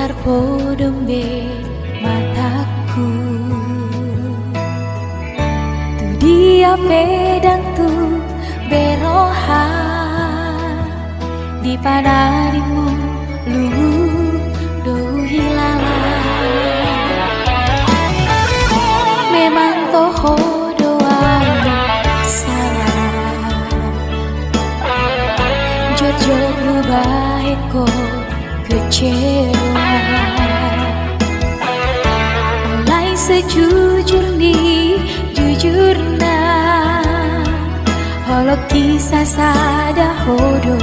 dasar podombe mataku. Tu dia pedang tu beroha di panarimu lu do hilang. Memang toho doamu salah, jujur lu baik kok kecewa. Mulai sejujur nih jujur nah, holok kisah sada hodo